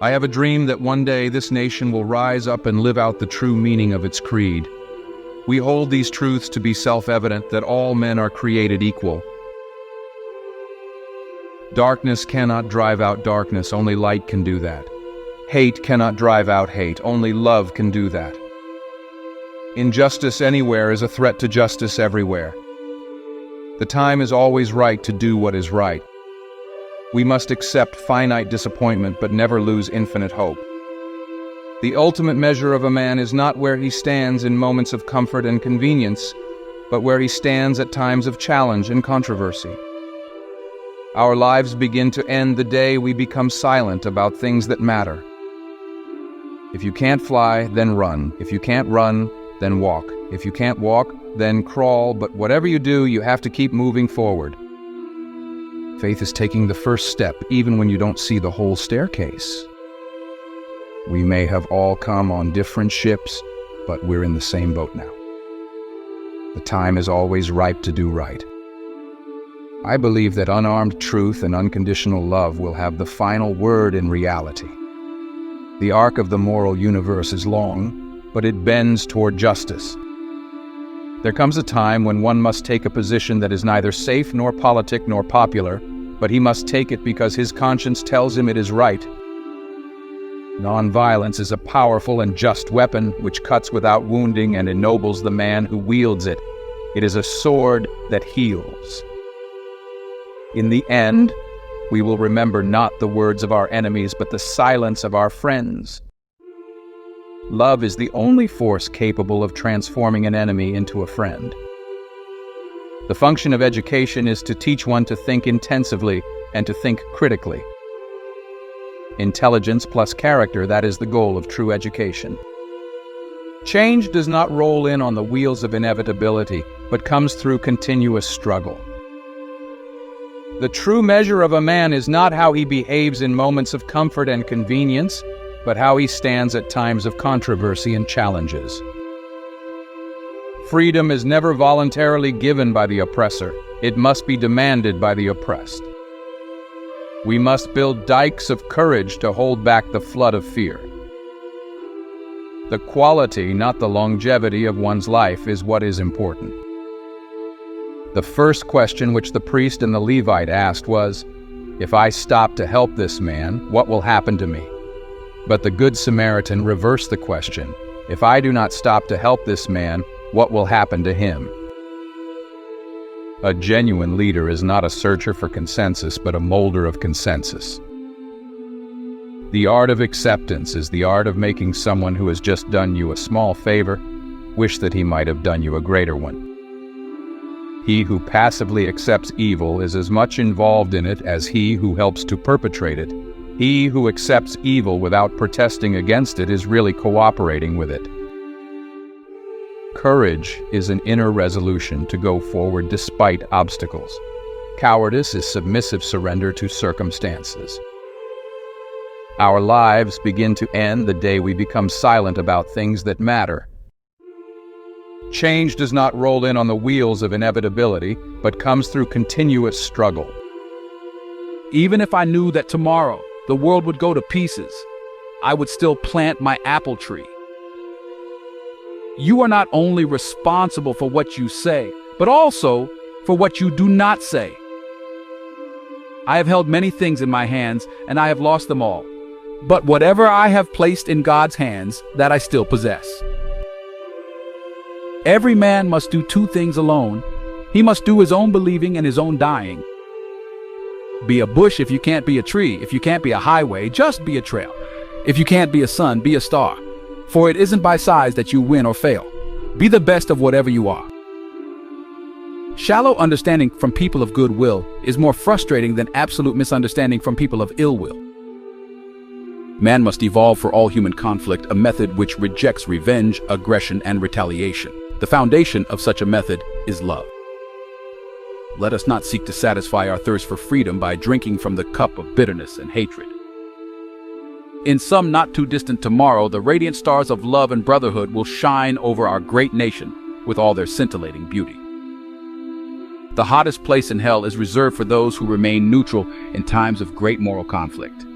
I have a dream that one day this nation will rise up and live out the true meaning of its creed. We hold these truths to be self-evident, that all men are created equal. Darkness cannot drive out darkness, only light can do that. Hate cannot drive out hate, only love can do that. Injustice anywhere is a threat to justice everywhere. The time is always right to do what is right. We must accept finite disappointment but never lose infinite hope. The ultimate measure of a man is not where he stands in moments of comfort and convenience, but where he stands at times of challenge and controversy. Our lives begin to end the day we become silent about things that matter. If you can't fly, then run. If you can't run, then walk. If you can't walk, then crawl. But whatever you do, you have to keep moving forward. Faith is taking the first step, even when you don't see the whole staircase. We may have all come on different ships, but we're in the same boat now. The time is always ripe to do right. I believe that unarmed truth and unconditional love will have the final word in reality. The arc of the moral universe is long, but it bends toward justice. There comes a time when one must take a position that is neither safe nor politic nor popular, but he must take it because his conscience tells him it is right. Nonviolence is a powerful and just weapon which cuts without wounding and ennobles the man who wields it. It is a sword that heals. In the end, we will remember not the words of our enemies, but the silence of our friends. Love is the only force capable of transforming an enemy into a friend. The function of education is to teach one to think intensively and to think critically. Intelligence plus character, that is the goal of true education. Change does not roll in on the wheels of inevitability, but comes through continuous struggle. The true measure of a man is not how he behaves in moments of comfort and convenience, but how he stands at times of controversy and challenges. Freedom is never voluntarily given by the oppressor. It must be demanded by the oppressed. We must build dikes of courage to hold back the flood of fear. The quality, not the longevity of one's life, is what is important. The first question which the priest and the Levite asked was, "If I stop to help this man, what will happen to me?" But the Good Samaritan reversed the question, "If I do not stop to help this man, what will happen to him?" A genuine leader is not a searcher for consensus, but a molder of consensus. The art of acceptance is the art of making someone who has just done you a small favor wish that he might have done you a greater one. He who passively accepts evil is as much involved in it as he who helps to perpetrate it. He who accepts evil without protesting against it is really cooperating with it. Courage is an inner resolution to go forward despite obstacles. Cowardice is submissive surrender to circumstances. Our lives begin to end the day we become silent about things that matter. Change does not roll in on the wheels of inevitability, but comes through continuous struggle. Even if I knew that tomorrow the world would go to pieces, I would still plant my apple tree. You are not only responsible for what you say, but also for what you do not say. I have held many things in my hands, and I have lost them all. But whatever I have placed in God's hands, that I still possess. Every man must do two things alone. He must do his own believing and his own dying. Be a bush if you can't be a tree. If you can't be a highway, just be a trail. If you can't be a sun, be a star. For it isn't by size that you win or fail. Be the best of whatever you are. Shallow understanding from people of goodwill is more frustrating than absolute misunderstanding from people of ill will. Man must evolve for all human conflict a method which rejects revenge, aggression, and retaliation. The foundation of such a method is love. Let us not seek to satisfy our thirst for freedom by drinking from the cup of bitterness and hatred. In some not too distant tomorrow, the radiant stars of love and brotherhood will shine over our great nation with all their scintillating beauty. The hottest place in hell is reserved for those who remain neutral in times of great moral conflict.